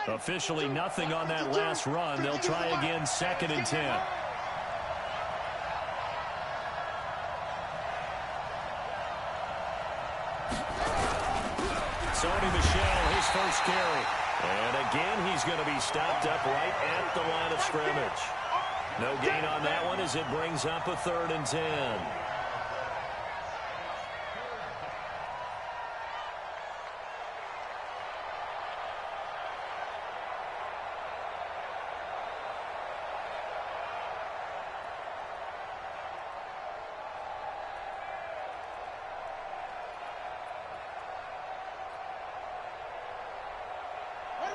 Officially nothing on that last run. They'll try again, 2nd and 10. Sony Michel, his first carry. And again, he's going to be stopped up right at the line of scrimmage. No gain on that one as it brings up a 3rd and 10.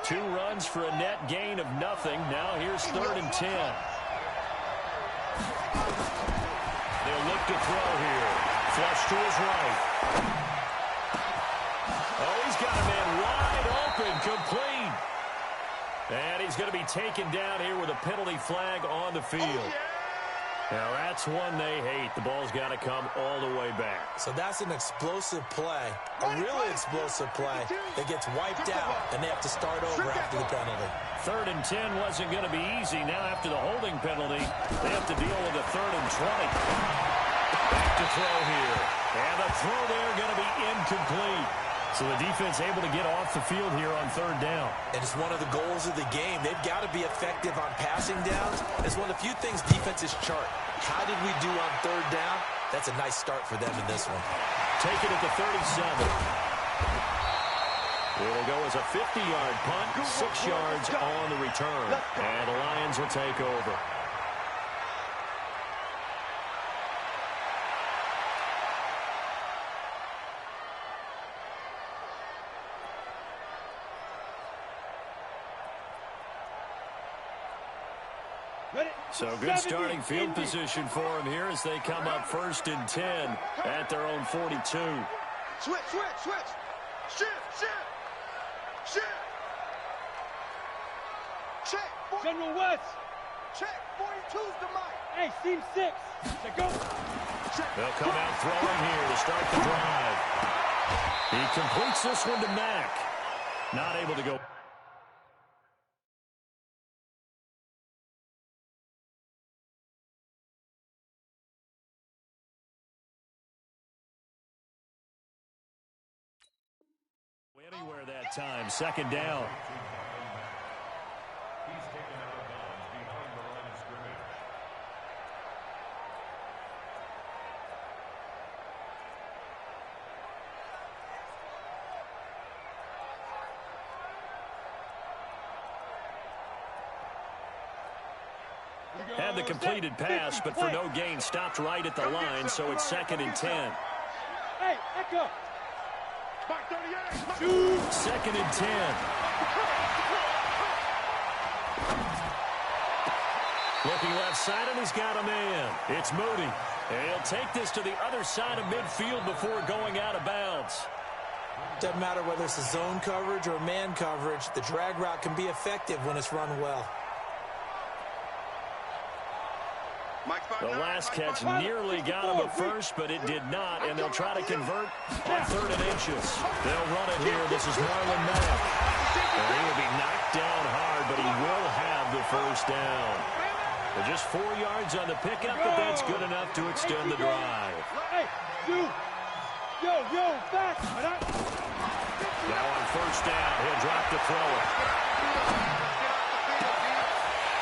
Two runs for a net gain of nothing. Now here's 3rd and 10. They'll look to throw here. Flush to his right. Oh, he's got a man wide open, complete. And he's going to be taken down here with a penalty flag on the field. Now that's one they hate. The ball's got to come all the way back. So that's an explosive play, a really explosive play that gets wiped out, and they have to start over after the penalty. 3rd and 10 wasn't going to be easy. Now after the holding penalty, they have to deal with a 3rd and 20. Back to throw here. And the throw there going to be incomplete. So the defense able to get off the field here on 3rd down. And it's one of the goals of the game. They've got to be effective on passing downs. It's one of the few things defenses chart. How did we do on 3rd down? That's a nice start for them in this one. Take it at the 37. It'll go as a 50-yard punt, 6 yards on the return. And the Lions will take over. So good starting field position for him here as they come up 1st and 10 at their own 42. Switch. Shift. Check. General West. Check. 42's the mic. Hey, Team 6. Go. They'll come out throwing here to start the drive. He completes this one to Mack. Not able to go. Anywhere that time. 2nd down. Had the completed pass, but for no gain, stopped right at the line, so it's 2nd and 10. Hey, echo. 2nd and 10. Looking left side, and he's got a man. It's Moody. And he'll take this to the other side of midfield before going out of bounds. Doesn't matter whether it's a zone coverage or man coverage, the drag route can be effective when it's run well. The last catch nearly got him at first, but it did not, and they'll try to convert on 3rd and inches. They'll run it here. This is Marlon Mack. And he will be knocked down hard, but he will have the 1st down. But just 4 yards on the pickup, but that's good enough to extend the drive. Hey, yo, back. Now on 1st down, he'll drop to throw it.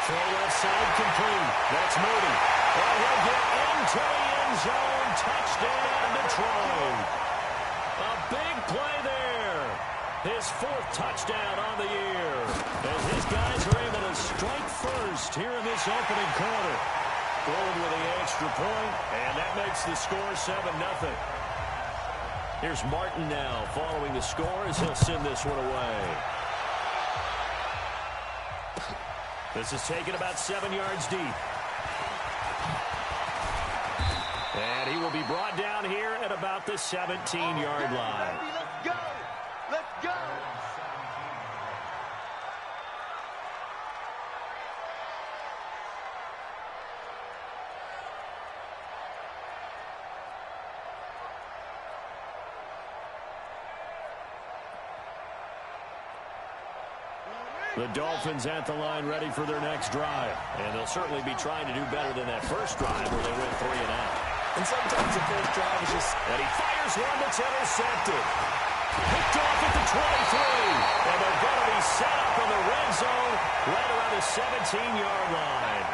Throw left side complete. That's Moody. And he'll get into the end zone. Touchdown, Detroit. A big play there. His 4th touchdown on the year. As his guys are able to strike first here in this opening quarter. Forward with the extra point, and that makes the score 7-0. Here's Martin now following the score as he'll send this one away. This is taken about 7 yards deep. And he will be brought down here at about the 17-yard line. Let's go. The Dolphins at the line ready for their next drive. And they'll certainly be trying to do better than that first drive where they went 3 and out. And sometimes the first drive is just... And he fires one that's intercepted. Picked off at the 23. And they're going to be set up in the red zone right around the 17-yard line.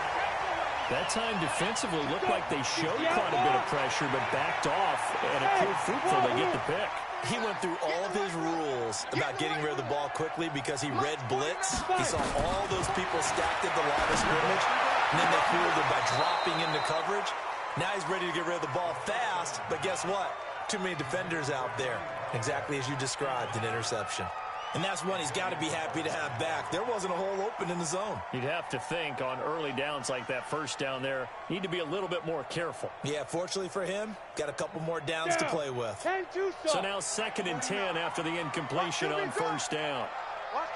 That time defensively looked like they showed quite a bit of pressure but backed off, and it proved fruitful. They get the pick. He went through all of his rules about getting rid of the ball quickly because he read blitz. He saw all those people stacked at the line of scrimmage, and then they fooled him by dropping into coverage. Now he's ready to get rid of the ball fast, but guess what? Too many defenders out there. Exactly as you described, an interception. And that's one he's got to be happy to have back. There wasn't a hole open in the zone. You'd have to think on early downs like that first down there, need to be a little bit more careful. Yeah, fortunately for him, got a couple more downs to play with. So now 2nd and 10 after the incompletion on first down. On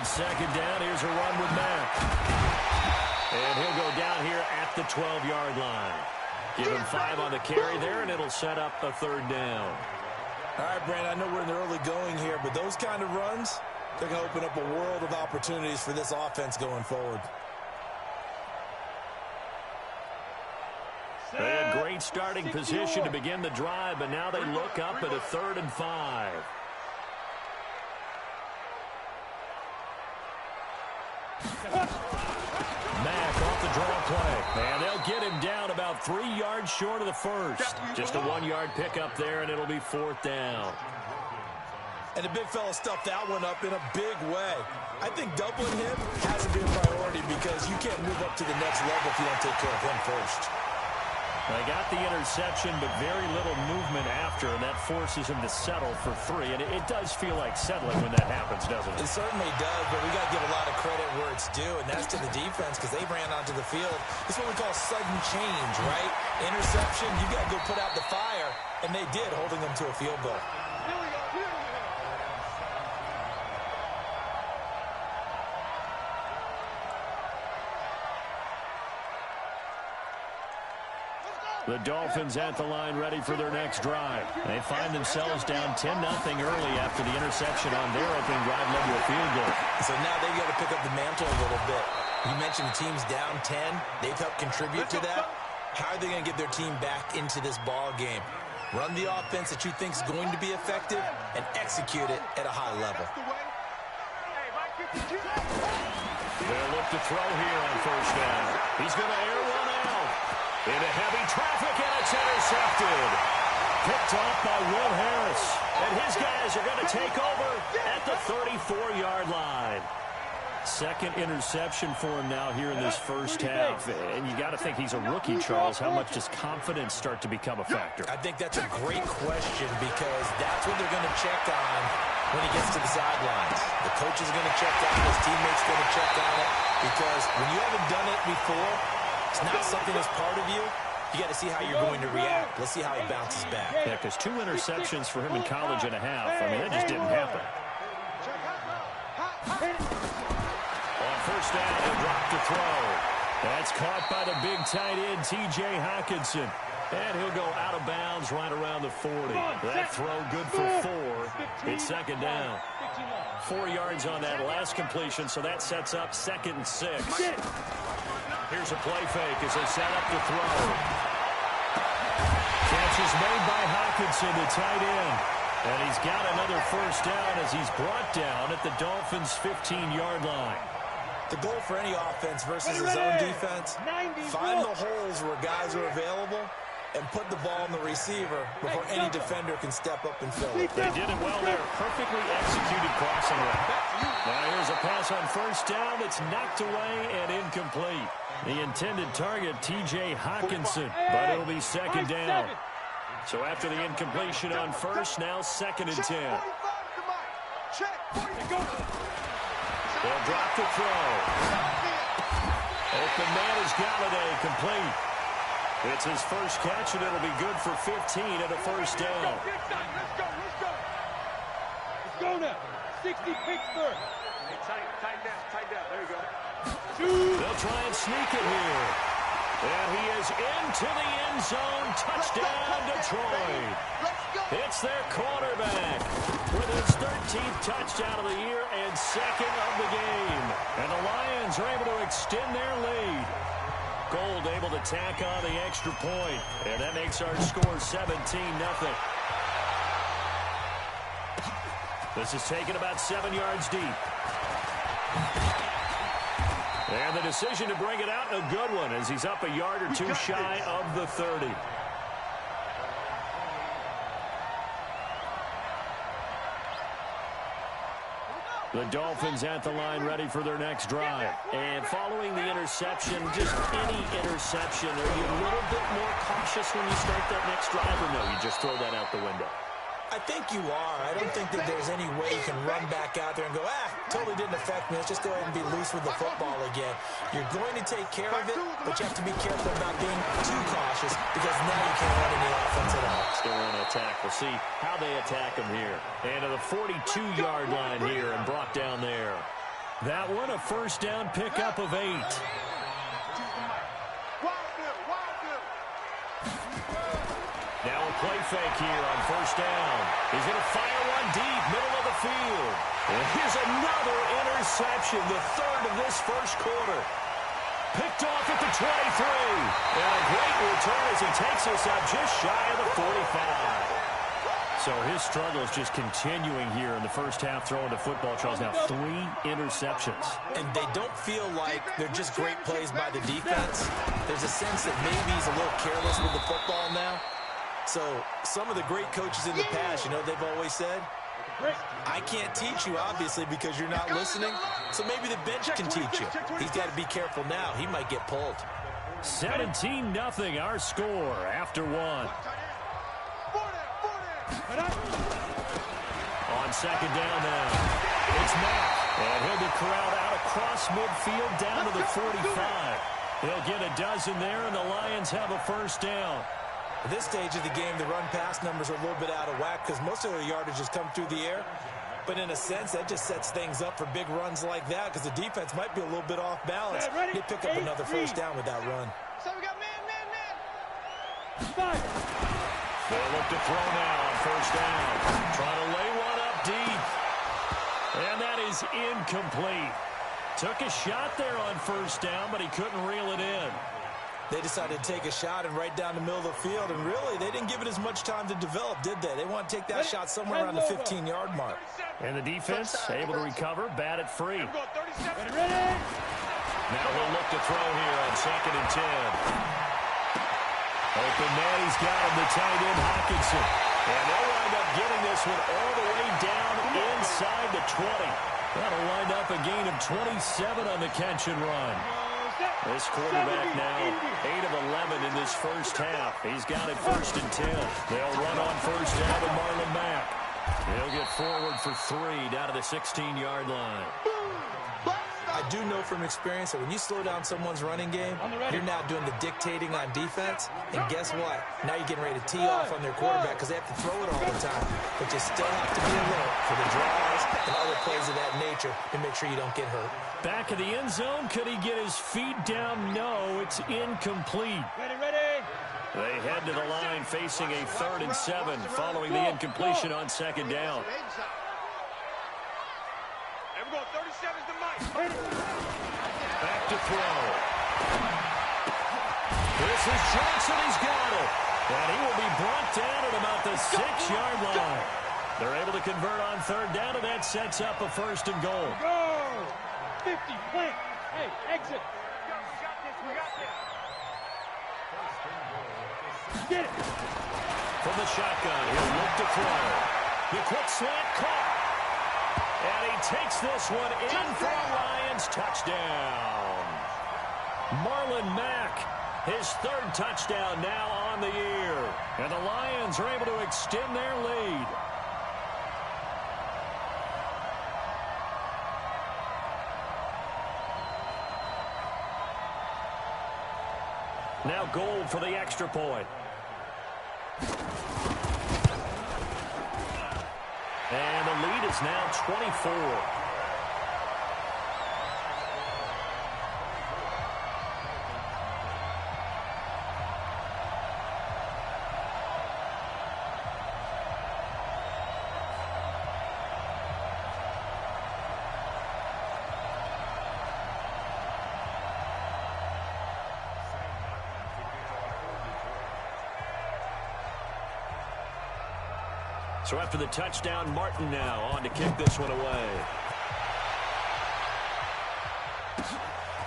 2nd down, here's a run with Mack. And he'll go down here at the 12-yard line. Give him 5 on the carry there, and it'll set up a 3rd down. All right, Brandon, I know we're in the early going here, but those kind of runs, they're going to open up a world of opportunities for this offense going forward. They had great starting position to begin the drive, but now they look up at a 3rd and 5. Mack off the draw play, and they'll get him down about 3 yards short of the first. Just a 1-yard pickup there, and it'll be 4th down. And the big fella stuffed that one up in a big way. I think doubling him has to be a priority because you can't move up to the next level if you don't take care of him first. They got the interception, but very little movement after, and that forces him to settle for 3. And it does feel like settling when that happens, doesn't it? It certainly does, but we got to give a lot of credit where it's due, and that's to the defense because they ran onto the field. It's what we call sudden change, right? Interception, you got to go put out the fire, and they did, holding them to a field goal. The Dolphins at the line ready for their next drive. They find themselves down 10-0 early after the interception on their opening drive led to a field goal. So now they've got to pick up the mantle a little bit. You mentioned the team's down 10. They've helped contribute to that. How are they going to get their team back into this ball game? Run the offense that you think is going to be effective and execute it at a high level. They'll look to throw here on first down. He's going to air one out. Into heavy traffic, and it's intercepted. Picked off by Will Harris. And his guys are going to take over at the 34-yard line. 2nd interception for him now here in this first half. And you got to think he's a rookie, Charles. How much does confidence start to become a factor? I think that's a great question because that's what they're going to check on when he gets to the sidelines. The coach is going to check on it. His teammates are going to check on it because when you haven't done it before, it's not something that's part of you. You got to see how you're going to react. Let's see how he bounces back. Yeah, because 2 interceptions for him in college and a half. I mean, that just didn't happen. On first down, he'll drop to throw. That's caught by the big tight end, T.J. Hockenson. And he'll go out of bounds right around the 40. That throw good for 4. It's 2nd down. 4 yards on that last completion, so that sets up 2nd and 6. Here's a play fake as they set up to throw. Catch is made by Hockenson, the tight end. And he's got another first down as he's brought down at the Dolphins' 15-yard line. The goal for any offense versus his own defense, find the holes where guys are available and put the ball in the receiver before any defender can step up and fill it. They did it well there. Perfectly executed crossing route. Now here's a pass on first down that's knocked away and incomplete. The intended target, T.J. Hockenson, but it'll be 2nd down. So after the incompletion on first, now 2nd and 10. They'll drop the throw. Open man is Galladay, complete. It's his first catch, and it'll be good for 15 at a first down. Let's go now. 60 Pittsburgh. Tight down. There you go. They'll try and sneak it here. And he is into the end zone. Touchdown, Detroit. It's their quarterback with his 13th touchdown of the year and second of the game. And the Lions are able to extend their lead. Gold able to tack on the extra point. And that makes our score 17-0. This is taken about 7 yards deep. And the decision to bring it out, a good one, as he's up a yard or two shy of the 30. The Dolphins at the line ready for their next drive. And following the interception, just any interception, are you a little bit more cautious when you start that next drive, or no, you just throw that out the window? I think you are. I don't think that there's any way you can run back out there and go, totally didn't affect me. Let's just go ahead and be loose with the football again. You're going to take care of it, but you have to be careful about being too cautious because now you can't run any offense at all. Still on attack. We'll see how they attack him here. And to the 42-yard line here and brought down there. That one, a first down pickup of 8. Now a play fake here on first down. He's going to fire one deep, middle of the field. And here's another interception, the third of this first quarter. Picked off at the 23. And a great return as he takes us up just shy of the 45. So his struggles just continuing here in the first half throwing the football, Charles. Now 3 interceptions. And they don't feel like they're just great plays by the defense. There's a sense that maybe he's a little careless with the football now. So some of the great coaches in the past, you know, they've always said, I can't teach you, obviously, because you're not listening. So maybe the bench can teach you. He's got to be careful now. He might get pulled. 17-0 our score after 1. On second down now, it's Mack. And he'll be corralled out across midfield down to the 45. He'll get a dozen there, and the Lions have a first down. At this stage of the game, the run-pass numbers are a little bit out of whack because most of their yardage has come through the air. But in a sense, that just sets things up for big runs like that because the defense might be a little bit off balance. They pick up another first down with that run. So we got man. They'll look to throw now on first down. Trying to lay one up deep. And that is incomplete. Took a shot there on first down, but he couldn't reel it in. They decided to take a shot and right down the middle of the field, and really, they didn't give it as much time to develop, did they? They want to take that shot somewhere around the 15-yard mark. And the defense able to recover, bat it free. Ready. Now we'll look to throw here on second and 10. Open man, he's got him, the tight end, Hawkinson. And they'll wind up getting this one all the way down inside the 20. That'll wind up a gain of 27 on the catch and run. This quarterback now 8 of 11 in this first half. He's got it first and 10. They'll run on first down to Marlon Mack. He'll get forward for 3 down to the 16-yard line. I do know from experience that when you slow down someone's running game, you're now doing the dictating on defense. And guess what? Now you're getting ready to tee off on their quarterback because they have to throw it all the time. But you still have to be alert for the draws and other plays of that nature to make sure you don't get hurt. Back of the end zone. Could he get his feet down? No, it's incomplete. Ready. They head to the line facing a 3rd and 7 following the incompletion on second down. And we're going 37's the mic. Back to throw. This is Johnson. He's got it. And he will be brought down at about the 6-yard line. They're able to convert on 3rd down, and that sets up a 1st and goal. Go! 50, plant. Hey, exit. We got this. Get it. From the shotgun, he'll look to throw. The quick slant caught. And he takes this one in for a Lions touchdown. Marlon Mack, his 3rd touchdown now on the year. And the Lions are able to extend their lead. Now Gold for the extra point. And the lead is now 24. So after the touchdown, Martin now on to kick this one away.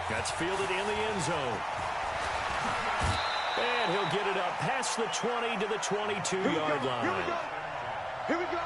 That's fielded in the end zone. And he'll get it up past the 20 to the 22-yard line. Here we go. Here we go.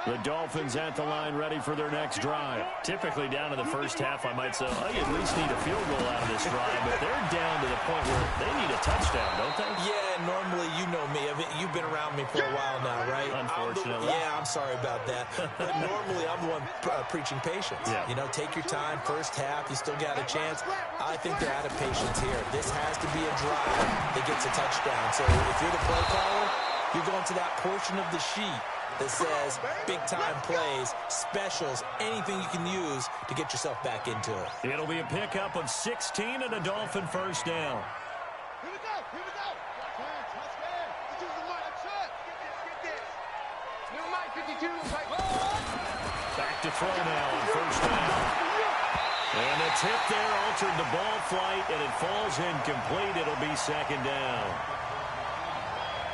The Dolphins at the line ready for their next drive. Typically down in the first half, I might say, oh, you at least need a field goal out of this drive. But they're down to the point where they need a touchdown, don't they? Yeah, normally, you know me. I mean, you've been around me for a while now, right? Unfortunately. I'm sorry about that. But normally, I'm the one preaching patience. Yeah. You know, take your time. First half, you still got a chance. I think they're out of patience here. This has to be a drive that gets a touchdown. So if you're the play caller, you're going to that portion of the sheet that says big-time plays, specials, anything you can use to get yourself back into it. It'll be a pickup of 16 and a Dolphin first down. Here we go. Here we go. Touchdown. Let's use the mic. Get this. New mic, 52. Back to throw now on first down. And the tip there altered the ball flight, and it falls incomplete. It'll be second down.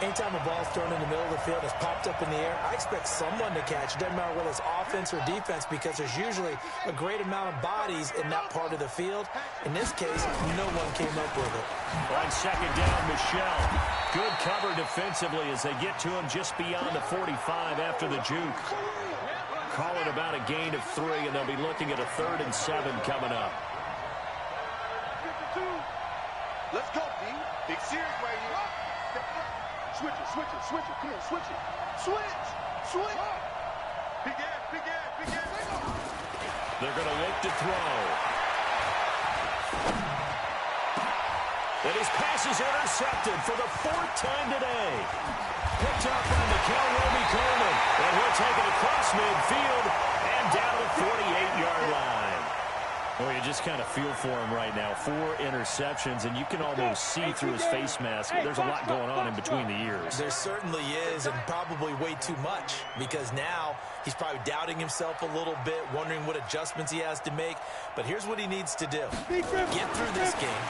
Anytime a ball's thrown in the middle of the field, it's popped up in the air, I expect someone to catch. It doesn't matter whether it's offense or defense, because there's usually a great amount of bodies in that part of the field. In this case, no one came up with it. On second down, Michelle. Good cover defensively as they get to him just beyond the 45 after the juke. Call it about a gain of 3, and they'll be looking at a 3rd and 7 coming up. Let's go, D. Big series right here. Switch it. Come on, switch it. Switch. Big ass. They're going to look to throw. And his pass is intercepted for the 4th time today. Picked up by Mikel Roby-Coleman. And he'll take it across midfield and down to the 48-yard line. Well, you just kind of feel for him right now. 4 interceptions, and you can almost see through his face mask. There's a lot going on in between the ears. There certainly is, and probably way too much, because now he's probably doubting himself a little bit, wondering what adjustments he has to make. But here's what he needs to do. Get through this game,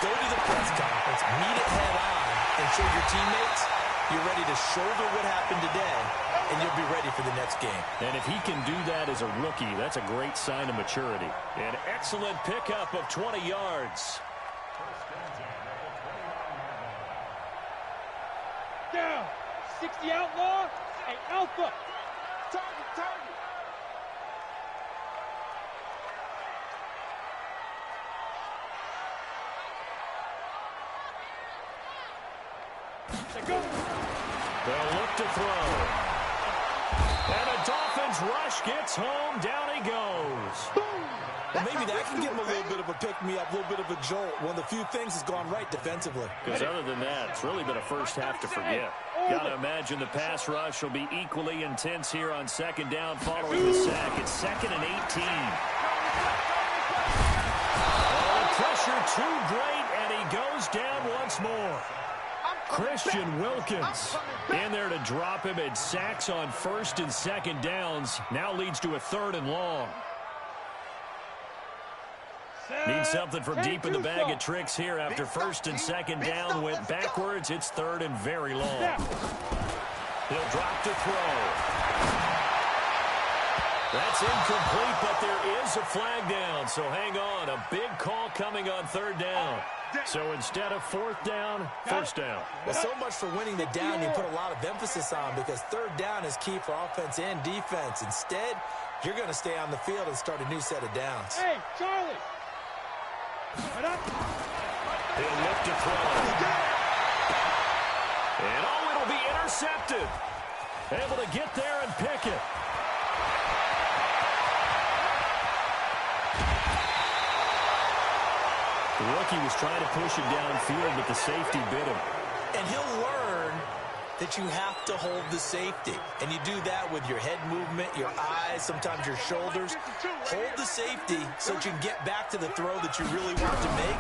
go to the press conference, meet it head on, and show your teammates you're ready to shoulder what happened today, and you'll be ready for the next game. And if he can do that as a rookie, that's a great sign of maturity. An excellent pickup of 20 yards. Down. 60 outlaw. Hey, Alpha. Target. They'll look to throw. And a Dolphins rush gets home. Down he goes. Well, maybe that can give him a little bit of a pick-me-up, a little bit of a jolt. One of the few things has gone right defensively. Because other than that, it's really been a first half to forget. Got to imagine the pass rush will be equally intense here on second down following the sack. It's 2nd and 18. Oh, the pressure too great, and he goes down once more. Christian Wilkins in there to drop him, and sacks on 1st and 2nd downs. Now leads to a 3rd and long. Needs something from deep in the bag of tricks here after 1st and 2nd down went backwards. It's 3rd and very long. He'll drop to throw. That's incomplete, but there is a flag down, so hang on. A big call coming on 3rd down. So instead of 4th down, 1st down. Well, so much for winning the down you put a lot of emphasis on, because 3rd down is key for offense and defense. Instead, you're going to stay on the field and start a new set of downs. Hey, Charlie. Right up. He'll look to throw. And oh, it'll be intercepted. Able to get there and pick it. The rookie was trying to push it downfield, but the safety bit him. And he'll learn that you have to hold the safety. And you do that with your head movement, your eyes, sometimes your shoulders. Hold the safety so that you can get back to the throw that you really want to make.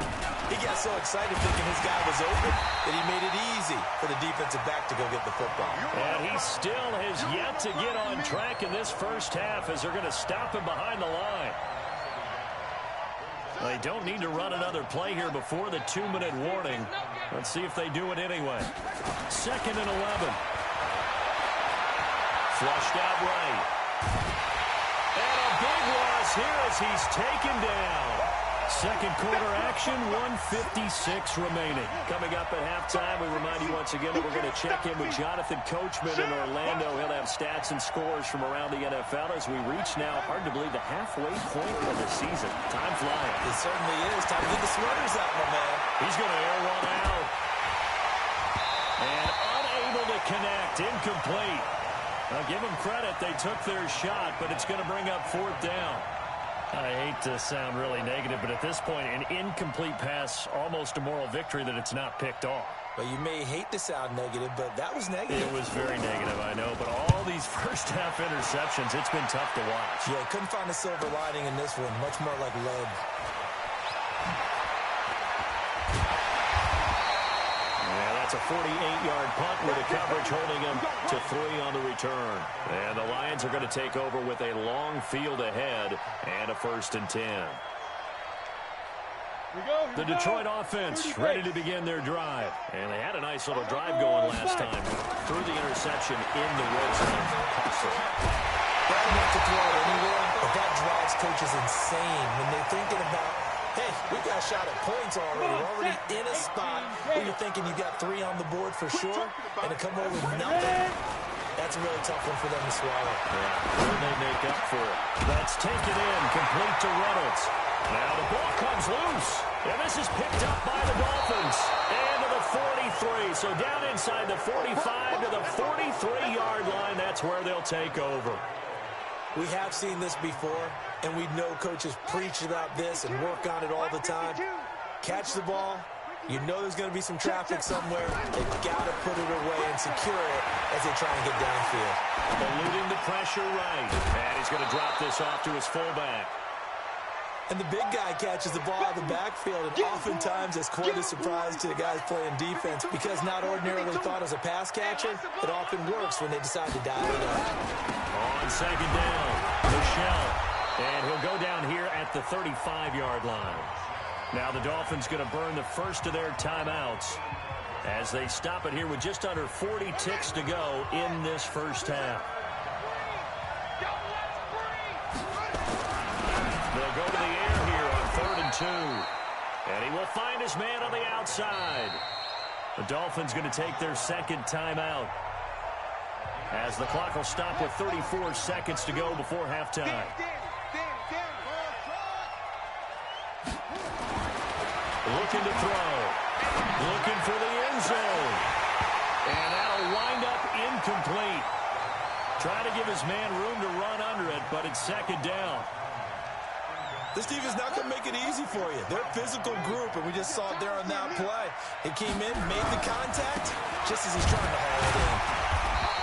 He got so excited thinking his guy was open that he made it easy for the defensive back to go get the football. And he still has yet to get on track in this first half as they're going to stop him behind the line. They don't need to run another play here before the 2-minute warning. Let's see if they do it anyway. 2nd and 11. Flushed out right. And a big loss here as he's taken down. Second quarter action, 1:56 remaining. Coming up at halftime, we remind you once again that we're going to check in with Jonathan Coachman in Orlando. He'll have stats and scores from around the NFL as we reach now, hard to believe, the halfway point of the season. Time flying. It certainly is. Time to get the sweaters out, my man. He's going to air one out. And unable to connect. Incomplete. Now, give them credit. They took their shot, but it's going to bring up 4th down. I hate to sound really negative, but at this point, an incomplete pass, almost a moral victory that it's not picked off. Well, you may hate to sound negative, but that was negative. It was very negative, I know, but all these first-half interceptions, it's been tough to watch. Yeah, couldn't find a silver lining in this one. Much more like lead. It's a 48-yard punt with a coverage holding him to 3 on the return. And the Lions are going to take over with a long field ahead and a 1st and 10. The Detroit offense ready to begin their drive. And they had a nice little drive going last time. Threw the interception in the red zone. Bad enough to throw it anywhere, but that drives coaches insane when they're thinking about, hey, we got a shot at points already. We're already in a spot where you're thinking you got 3 on the board for sure, and to come away with nothing, that's a really tough one for them to swallow. Yeah, will they make up for it? That's taken in, complete to Reynolds. Now the ball comes loose, and this is picked up by the Dolphins. And to the 43, so down inside the 45 to the 43-yard line, that's where they'll take over. We have seen this before, and we know coaches preach about this and work on it all the time. Catch the ball. You know there's going to be some traffic somewhere. They've got to put it away and secure it as they try and get downfield. Eluding the pressure right. And he's going to drop this off to his fullback. And the big guy catches the ball out of the backfield, and oftentimes that's quite a surprise to the guys playing defense because not ordinarily thought as a pass catcher, it often works when they decide to dial it up. On 2nd down, Michelle. And he'll go down here at the 35-yard line. Now the Dolphins going to burn the first of their timeouts as they stop it here with just under 40 ticks to go in this first half. They'll go to the air here on 3rd and 2. And he will find his man on the outside. The Dolphins going to take their 2nd timeout as the clock will stop with 34 seconds to go before halftime. Looking to throw. Looking for the end zone. And that'll wind up incomplete. Trying to give his man room to run under it, but it's 2nd down. This defense is not going to make it easy for you. They're a physical group, and we just saw it there on that play. He came in, made the contact, just as he's trying to haul it in.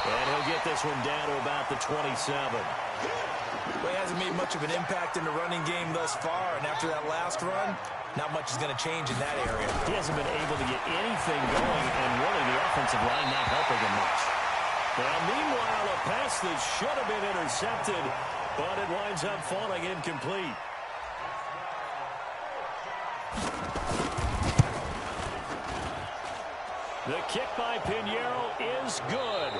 And he'll get this one down to about the 27. Well, he hasn't made much of an impact in the running game thus far, and after that last run, not much is going to change in that area. He hasn't been able to get anything going, and really the offensive line not helping him much. Well, meanwhile, a pass that should have been intercepted, but it winds up falling incomplete. The kick by Pinheiro is good.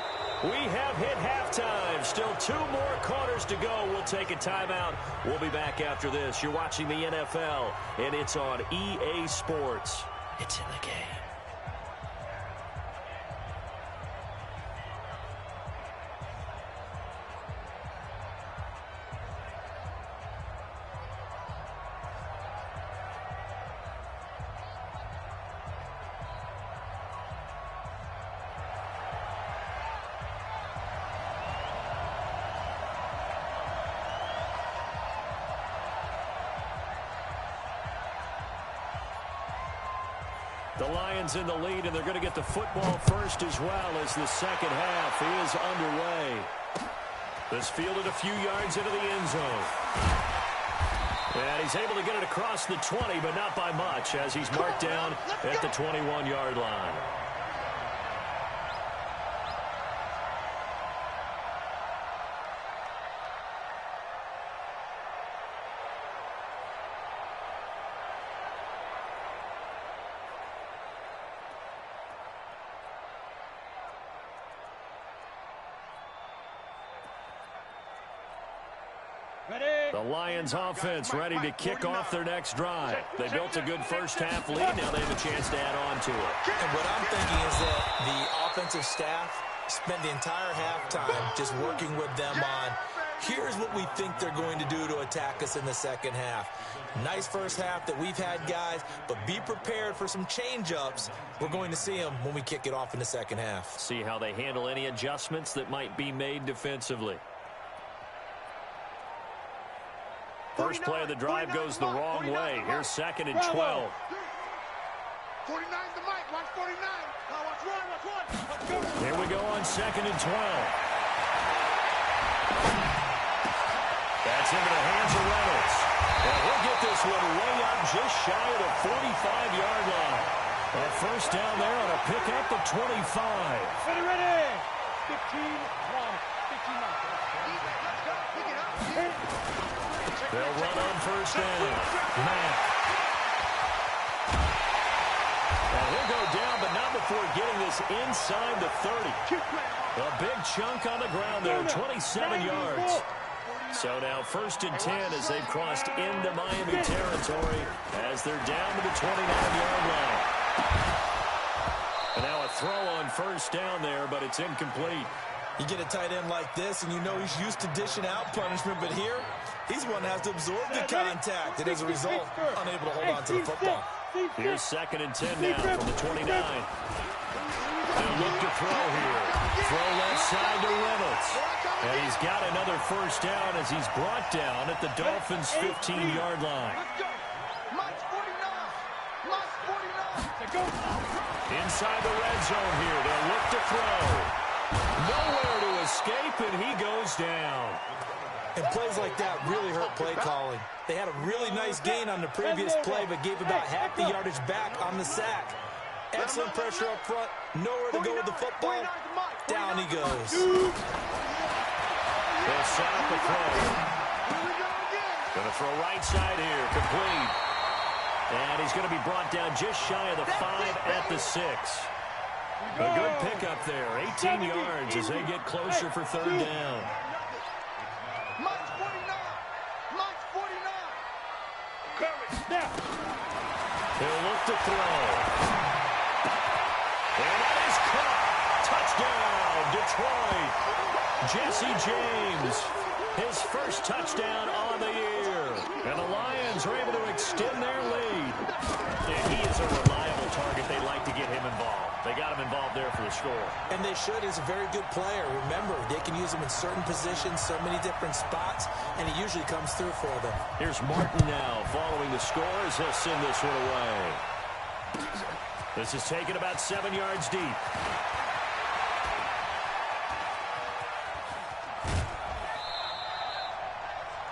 We have hit halftime. Still 2 more quarters to go. We'll take a timeout. We'll be back after this. You're watching the NFL, and it's on EA Sports. It's in the game. The Lions in the lead, and they're going to get the football first as well as the second half is underway. This fielded a few yards into the end zone. And he's able to get it across the 20, but not by much, as he's marked down at the 21-yard line. The Lions offense ready to kick off their next drive. They built a good first half lead. Now they have a chance to add on to it. And what I'm thinking is that the offensive staff spent the entire halftime just working with them on, here's what we think they're going to do to attack us in the second half. Nice first half that we've had, guys, but be prepared for some change-ups. We're going to see them when we kick it off in the second half. See how they handle any adjustments that might be made defensively. First play of the drive goes the wrong way. Here's 2nd and 12. 49's the mic. Watch 49. Watch one. Let's go. Here we go on 2nd and 12. That's into the hands of Reynolds. And he'll get this one way up just shy of the 45-yard line. A first down there on a pickup of 25. Ready. 15-1. 15-9. They'll run on first down. Mack. And he'll go down, but not before getting this inside the 30. A big chunk on the ground there, 27 yards. So now 1st and 10 as they've crossed into Miami territory as they're down to the 29-yard line. And now a throw on first down there, but it's incomplete. You get a tight end like this, and you know he's used to dishing out punishment, but here, he's one that has to absorb the contact, and as a result, unable to hold on to the football. Here's 2nd and 10 now from the 29. They'll look to throw here. Throw left side to Reynolds. And he's got another first down as he's brought down at the Dolphins' 15-yard line. Inside the red zone here. They'll look to throw. Nowhere to escape, and he goes down. And plays like that really hurt play calling. They had a really nice gain on the previous play, but gave about half the yardage back on the sack. Excellent pressure up front. Nowhere to go with the football. Down he goes. They'll set up the throw. Going to throw right side here. Complete. And he's going to be brought down just shy of the 5 at the 6. A good pickup there. 18 yards as they get closer for 3rd down. He'll look to throw. And that is caught. Touchdown, Detroit. Jesse James, his first touchdown on the year. And the Lions are able to extend their lead. And he is a reliable target. They like to get him involved. They got him involved there for the score. And they should. He's a very good player. Remember, they can use him in certain positions, so many different spots, and he usually comes through for them. Here's Martin now following the score as he'll send this one away. This is taken about 7 yards deep.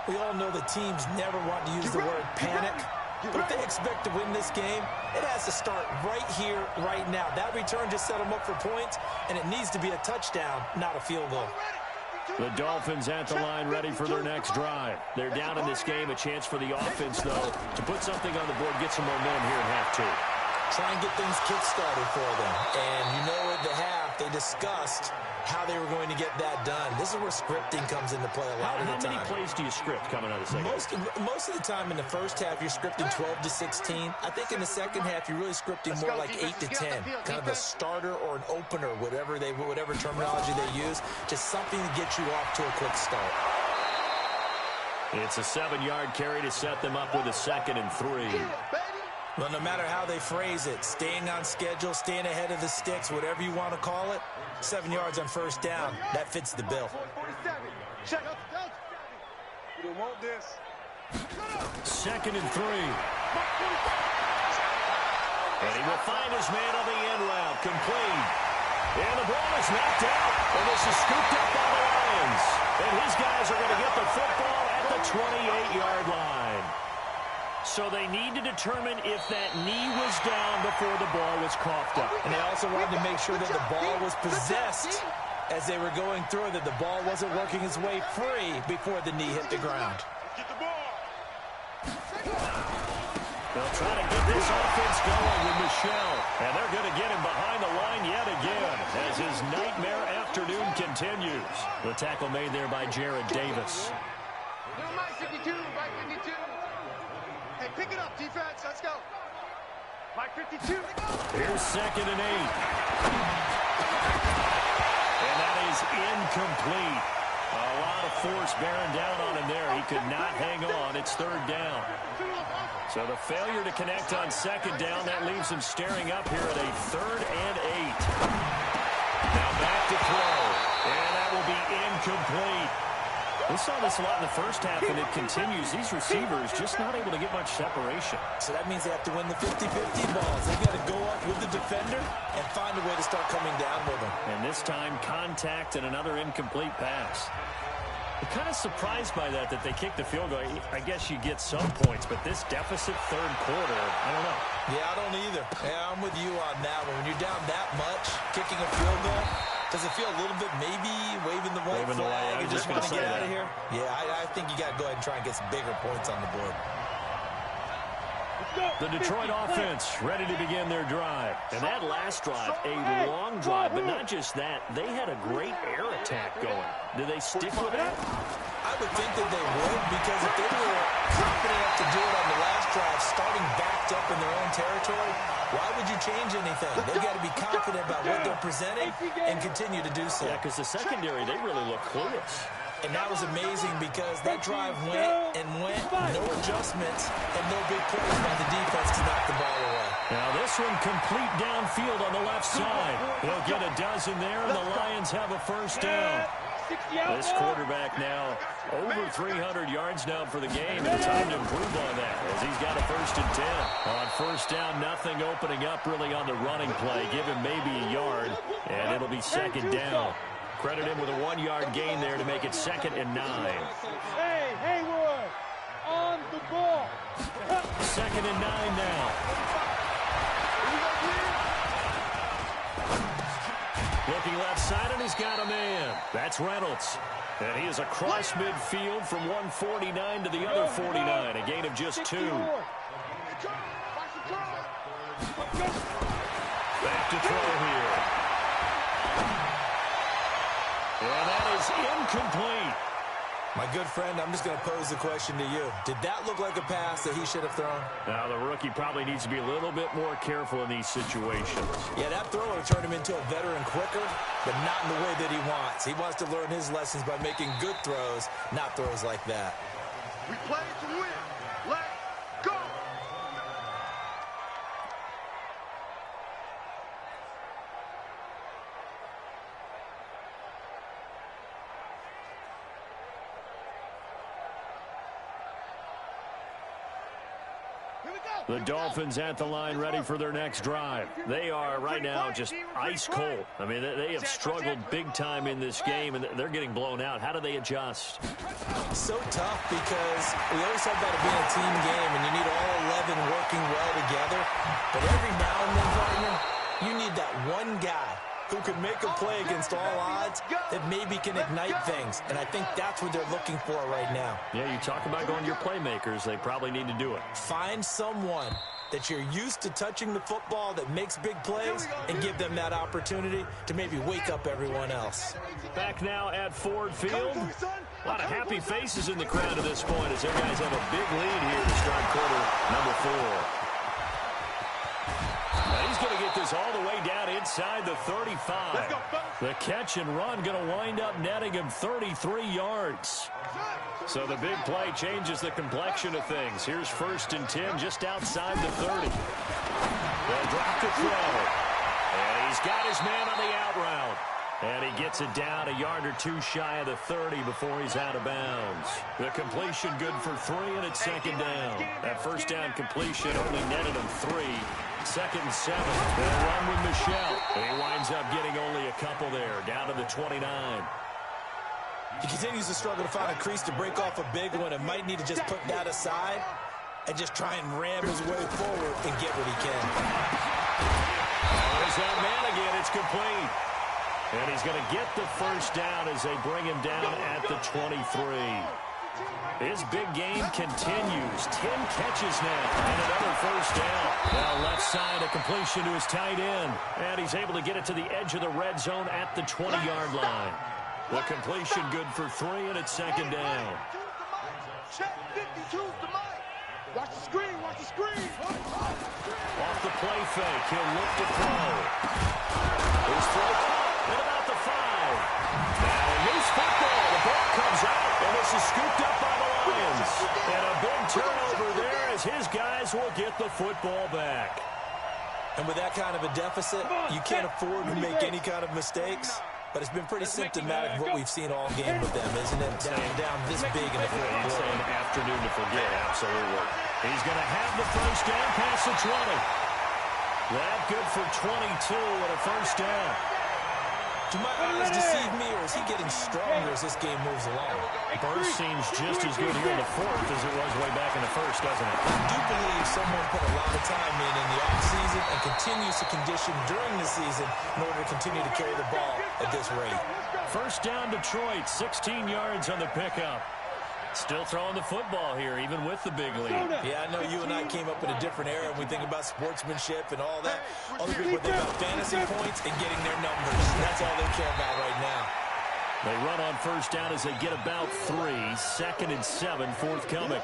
We all know the teams never want to use the word panic. But if they expect to win this game, it has to start right here, right now. That return just set them up for points, and it needs to be a touchdown, not a field goal. The Dolphins at the line ready for their next drive. They're down in this game. A chance for the offense, though, to put something on the board, get some momentum here in half 2. Try and get things kick-started for them. And you know at the half, they discussed how they were going to get that done. This is where scripting comes into play a lot of the time. How many plays do you script coming out of the second? Most of the time in the first half, you're scripting 12 to 16. I think in the second half, you're really scripting more like 8 to 10. Kind of a starter or an opener, whatever terminology they use. Just something to get you off to a quick start. It's a 7-yard carry to set them up with a 2nd and 3. Well, no matter how they phrase it, staying on schedule, staying ahead of the sticks, whatever you want to call it, 7 yards on first down, that fits the bill. Check. You don't want this. 2nd and 3. And he will find his man on the end route, complete. And the ball is knocked out, and this is scooped up by the Lions. And his guys are going to get the football at the 28-yard line. So they need to determine if that knee was down before the ball was coughed up. And they also wanted to make sure that the ball was possessed as they were going through, that the ball wasn't working its way free before the knee hit the ground. Get the ball. They'll try to get this offense going with Michelle. And they're going to get him behind the line yet again as his nightmare afternoon continues. The tackle made there by Jared Davis. 52, right 52. Hey, pick it up, defense. Let's go. Right 52. Here's 2nd and 8. And that is incomplete. A lot of force bearing down on him there. He could not hang on. It's 3rd down. So the failure to connect on 2nd down, that leaves him staring up here at a 3rd and 8. Now back to throw. And that will be incomplete. We saw this a lot in the first half, and it continues. These receivers just not able to get much separation. So that means they have to win the 50-50 balls. They've got to go up with the defender and find a way to start coming down with them. And this time, contact and another incomplete pass. I'm kind of surprised by that they kicked the field goal. I guess you get some points, but this deficit 3rd quarter, I don't know. Yeah, I don't either. Yeah, I'm with you on that one. When you're down that much, kicking a field goal, does it feel a little bit maybe waving the white flag and just want to get out of here? Yeah, I think you got to go ahead and try and get some bigger points on the board. The Detroit offense ready to begin their drive. And that last drive, a long drive, but not just that. They had a great air attack going. Do they stick with it? I would think that they would, because if they were confident enough to do it on the last drive, starting backed up in their own territory, why would you change anything? They've got to be confident about what they're presenting and continue to do so. Yeah, because the secondary, they really look clueless. And that was amazing because that drive went and went, no adjustments, and no big plays by the defense to knock the ball away. Now this one complete downfield on the left side. He'll get a dozen there, and the Lions have a 1st down. This quarterback now over 300 yards now for the game, and time to improve on that as he's got a 1st and 10. On 1st down, nothing opening up really on the running play. Give him maybe a yard, and it'll be 2nd down. Credit him with a 1-yard gain there to make it 2nd and 9. Hey, Hayward, on the ball. 2nd and 9 now. Looking left side, and he's got a man. That's Reynolds. And he is across midfield from 149 to the other 49. A gain of just 2. Back to throw here. And that is incomplete. My good friend, I'm just going to pose the question to you. Did that look like a pass that he should have thrown? Now, the rookie probably needs to be a little bit more careful in these situations. Yeah, that throw would turn him into a veteran quicker, but not in the way that he wants. He wants to learn his lessons by making good throws, not throws like that. We play to win. Let's go. The Dolphins at the line ready for their next drive. They are right now just ice cold. I mean, they have struggled big time in this game, and they're getting blown out. How do they adjust? So tough because we always have that being a team game, and you need all 11 working well together. But every now and then, partner, you need that one guy who can make a play against all odds that maybe can ignite things. And I think that's what they're looking for right now. Yeah, you talk about going to your playmakers. They probably need to do it. Find someone that you're used to touching the football that makes big plays and give them that opportunity to maybe wake up everyone else. Back now at Ford Field. A lot of happy faces in the crowd at this point as their guys have a big lead here to start quarter number 4. He's going to get this all the way down inside the 35. The catch and run going to wind up netting him 33 yards. So the big play changes the complexion of things. Here's 1st and 10 just outside the 30. They'll drop to throw. And he's got his man on the out route. And he gets it down a yard or 2 shy of the 30 before he's out of bounds. The completion good for 3, and it's 2nd down. That 1st down completion only netted him 3. 2nd and 7. They'll run with Michelle. He winds up getting only a couple there, down to the 29. He continues to struggle to find a crease to break off a big one and might need to just put that aside and just try and ram his way forward and get what he can. There's that man again. It's complete. And he's going to get the 1st down as they bring him down at the 23. His big game continues. 10 catches now and another 1st down. Now left side, a completion to his tight end. And he's able to get it to the edge of the red zone at the 20-yard line. The completion good for 3, and it's 2nd down. Check 52's the mic. Watch the screen, watch the screen. Off the play fake, he'll look to throw. His throw caught at about the 5. Now a loose football. The ball comes out, and this is scooped up by the Lions. And a big turnover there as his guys will get the football back. And with that kind of a deficit, you can't afford to make any kind of mistakes. But it's been pretty symptomatic of what we've seen all game with them, isn't it? Down this big in the fourth quarter. It's an afternoon to forget, absolutely. He's going to have the first down past the 20. That good for 22 and a first down. Do my eyes deceive me, or is he getting stronger as this game moves along? Burst seems just as good here in the fourth as it was way back in the first, doesn't it? I do believe someone put a lot of time in the offseason and continues to condition during the season in order to continue to carry the ball at this rate. First down, Detroit, 16 yards on the pickup. Still throwing the football here, even with the big lead. Yeah, I know you and I came up in a different era when we think about sportsmanship and all that. Other people think about fantasy points and getting their numbers. That's all they care about right now. They run on first down as they get about 3. 2nd and 7, forthcoming.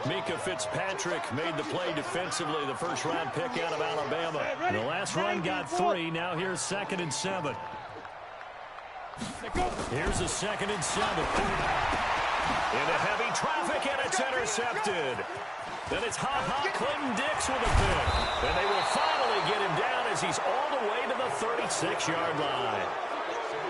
Mika Fitzpatrick made the play defensively, the first-round pick out of Alabama. The last run got 3. Now here's 2nd and 7. Here's a 2nd and 7. Into heavy traffic, and it's intercepted. Then it's ha-ha Clinton Dix with a pick. And they will finally get him down as he's all the way to the 36-yard line.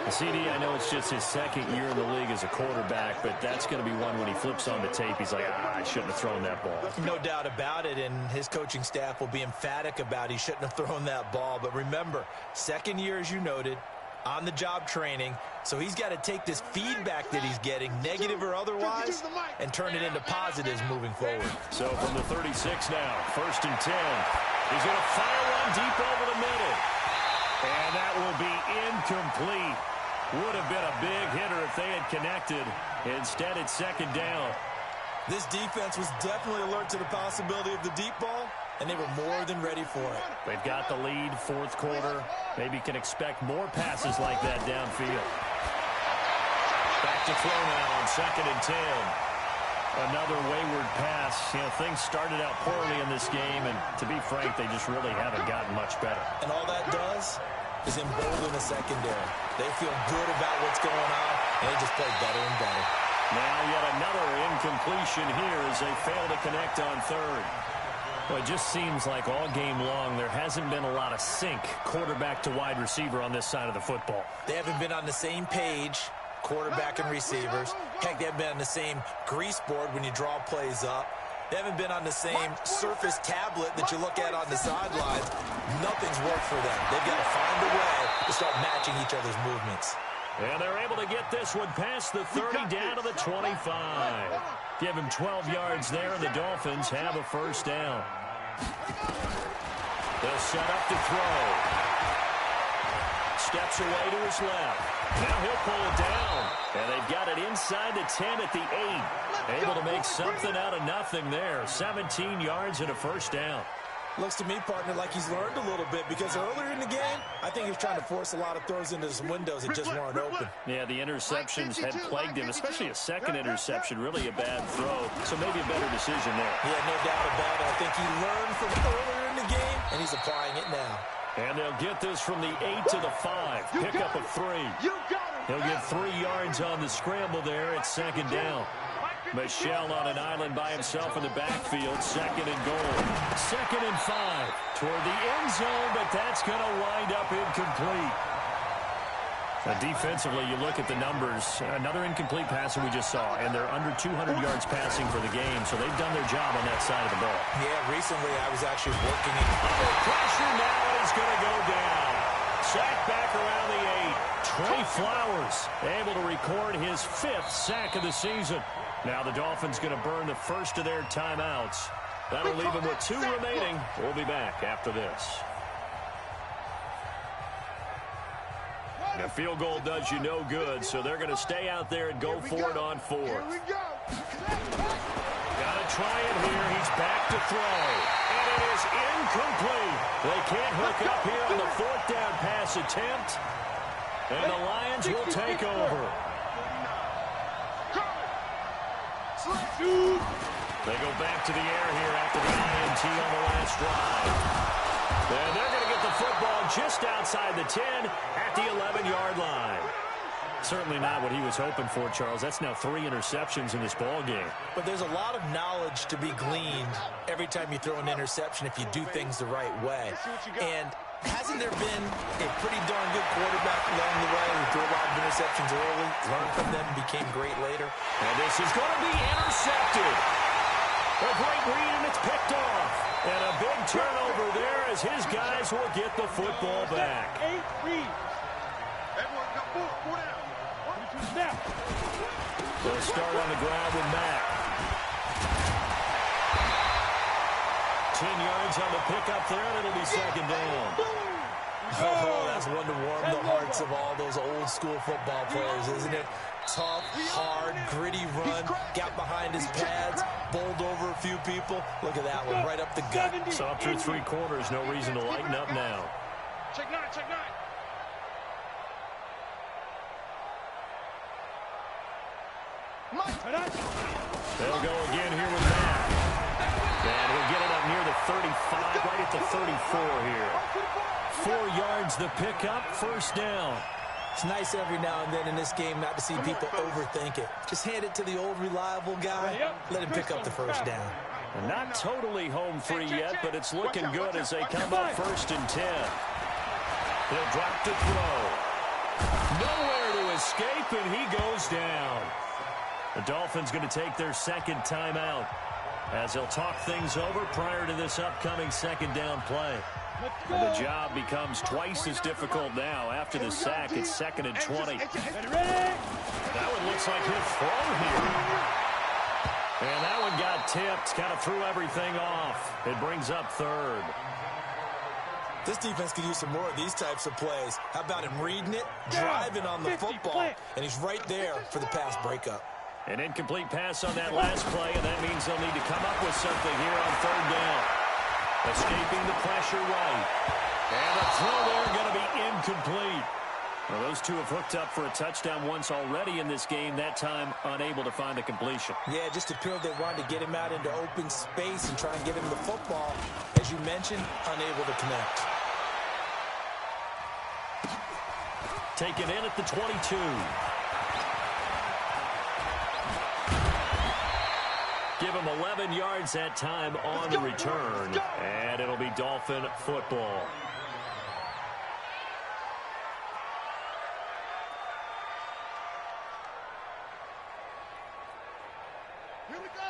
CD, I know it's just his 2nd year in the league as a quarterback, but that's going to be one when he flips on the tape. He's like, I shouldn't have thrown that ball. No doubt about it, and his coaching staff will be emphatic about he shouldn't have thrown that ball. But remember, 2nd year, as you noted, on-the-job training, so he's got to take this feedback that he's getting, negative or otherwise, and turn it into positives moving forward. So from the 36 now, 1st and 10. He's going to fire one deep over the middle. And that will be incomplete. Would have been a big hitter if they had connected. Instead, it's 2nd down. This defense was definitely alert to the possibility of the deep ball, and they were more than ready for it. They've got the lead, 4th quarter. Maybe can expect more passes like that downfield. Back to throw now on 2nd and 10. Another wayward pass. You know, things started out poorly in this game, and to be frank, they just really haven't gotten much better. And all that does is embolden the secondary. They feel good about what's going on, and they just play better and better. Now yet another incompletion here as they fail to connect on 3rd. Well, it just seems like all game long there hasn't been a lot of sync quarterback to wide receiver on this side of the football. They haven't been on the same page, quarterback and receivers. Heck, they haven't been on the same grease board when you draw plays up. They haven't been on the same surface tablet that you look at on the sidelines. Nothing's worked for them. They've got to find a way to start matching each other's movements. And they're able to get this one past the 30 down to the 25. Give him 12 yards there, and the Dolphins have a first down. They'll set up to throw. Steps away to his left. Now he'll pull it down. And they've got it inside the 10 at the 8. Able to make something out of nothing there. 17 yards and a first down. Looks to me, partner, like he's learned a little bit, because earlier in the game, I think he was trying to force a lot of throws into some windows that just weren't open. Yeah, the interceptions had plagued him, especially a 2nd interception, really a bad throw. So maybe a better decision there. Yeah, no doubt about it. I think he learned from earlier in the game, and he's applying it now. And they'll get this from the 8 to the 5. Pick up of 3. He'll get 3 yards on the scramble there at 2nd down. Michel on an island by himself in the backfield. 2nd and goal. 2nd and 5 toward the end zone, but that's going to wind up incomplete. Defensively, you look at the numbers. Another incomplete pass that we just saw, and they're under 200 yards passing for the game, so they've done their job on that side of the ball. Yeah, recently I was actually working in under pressure now, and he's going to go down. Sacked back around the 8. Trey Flowers able to record his 5th sack of the season. Now the Dolphins going to burn the first of their timeouts. That'll leave them with 2 remaining. We'll be back after this. The field goal does you no good, so they're going to stay out there and go for it on 4th. Got to try it here. He's back to throw. And it is incomplete. They can't hook up here on the 4th down pass attempt. And the Lions will take over. They go back to the air here after the INT on the last drive. And they're going to get the football just outside the 10 at the 11-yard line. Certainly not what he was hoping for, Charles. That's now 3 interceptions in this ball game. But there's a lot of knowledge to be gleaned every time you throw an interception if you do things the right way. And hasn't there been a pretty darn good quarterback along the way who threw a lot of interceptions early, learned from them, and became great later? And this is going to be intercepted. A great read, and it's picked off. And a big turnover there as his guys will get the football back. They'll start on the ground with Mack. 10 yards on the pickup there, and it'll be second down. Oh, that's one to warm the hearts of all those old school football players, isn't it? Tough, hard, gritty run, got behind his pads, bowled over a few people. Look at that one, right up the gut. Saw through 3 quarters, no reason to lighten up now. Check 9, check 9. They'll go again here with Mack. And he'll get it up near the 35, right at the 34 here. 4 yards the pickup, first down. It's nice every now and then in this game not to see people overthink it. Just hand it to the old reliable guy, let him pick up the first down. And not totally home free yet, but it's looking good as they come up 1st and 10. He'll drop to throw. Nowhere to escape, and he goes down. The Dolphins going to take their second timeout as they'll talk things over prior to this upcoming second down play. And the job becomes twice as difficult now. After the sack, it's 2nd and 20. That one looks like he'll throw here. And that one got tipped, kind of threw everything off. It brings up 3rd. This defense could use some more of these types of plays. How about him reading it, driving on the football, and he's right there for the pass breakup. An incomplete pass on that last play, and that means they'll need to come up with something here on 3rd down. Escaping the pressure right. And the throw there going to be incomplete. Well, those two have hooked up for a touchdown once already in this game, that time unable to find a completion. Yeah, just appeared they wanted to get him out into open space and try and get him the football. As you mentioned, unable to connect. Taken in at the 22. Give him 11 yards that time on the return, and it'll be Dolphin football.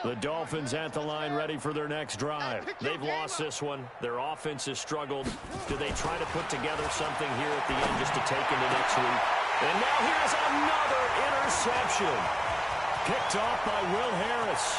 The Dolphins at the line ready for their next drive. They've lost this one. Their offense has struggled. Do they try to put together something here at the end just to take into next week? And now here's another interception. Picked off by Will Harris.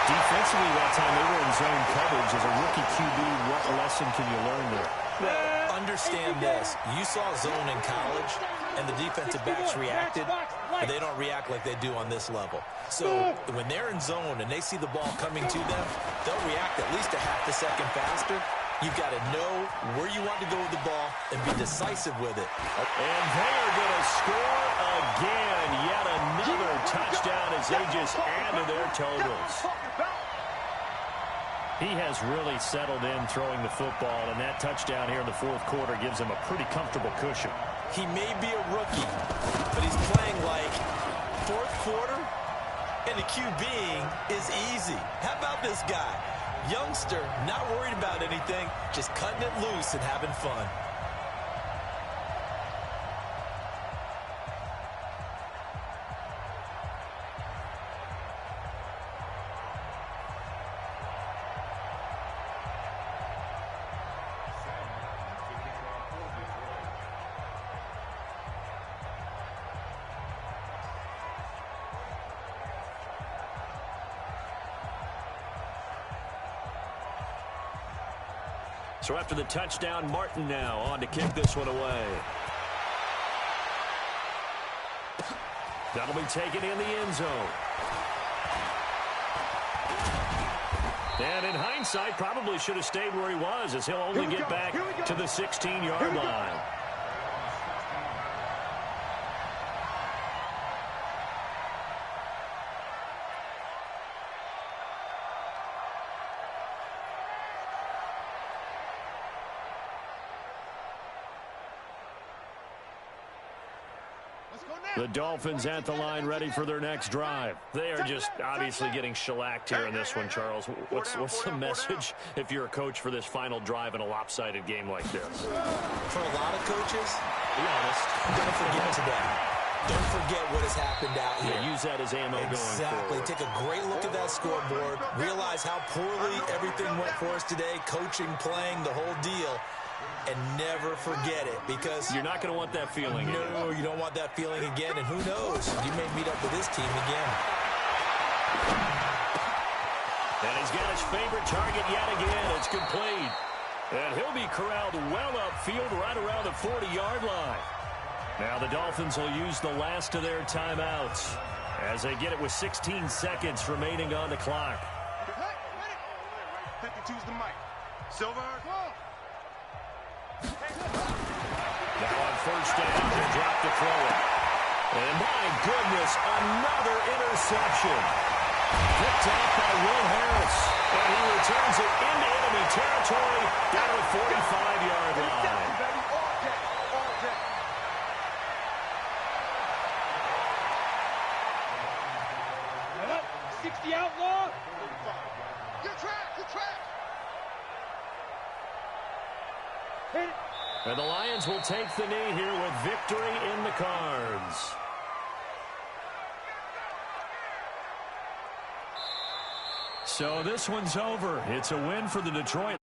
Defensively that time they were in zone coverage. As a rookie QB, what lesson can you learn there? Well, understand this. You saw zone in college, and the defensive backs reacted, but they don't react like they do on this level. So when they're in zone and they see the ball coming to them, they'll react at least a half a second faster. You've got to know where you want to go with the ball and be decisive with it. And they are going to score again. Yet another touchdown as they just add to their totals. He has really settled in throwing the football, and that touchdown here in the 4th quarter gives him a pretty comfortable cushion. He may be a rookie, but he's playing like 4th quarter, and the QBing is easy. How about this guy? Youngster, not worried about anything, just cutting it loose and having fun. So after the touchdown, Martin now on to kick this one away. That'll be taken in the end zone. And in hindsight, probably should have stayed where he was, as he'll only get back to the 16-yard line. The Dolphins at the line ready for their next drive. They are just obviously getting shellacked here in this one, Charles. What's the message if you're a coach for this final drive in a lopsided game like this? For a lot of coaches, be honest, don't forget today. Don't forget what has happened out here. Yeah, use that as ammo going forward. Exactly. Take a great look at that scoreboard. Realize how poorly everything went for us today. Coaching, playing, the whole deal. And never forget it, because you're not going to want that feeling again. No, you don't want that feeling again, and who knows? You may meet up with this team again. And he's got his favorite target yet again. It's complete. And he'll be corralled well upfield right around the 40-yard line. Now the Dolphins will use the last of their timeouts as they get it with 16 seconds remaining on the clock. 52's the mic. Silver. Now on first down, they drop to throw it. And my goodness, another interception. Picked off by Will Harris. And he returns it into enemy territory down the 45-yard line. 60 outlaw. Good track, good track. Hit it. And the Lions will take the knee here with victory in the cards. So this one's over. It's a win for the Detroit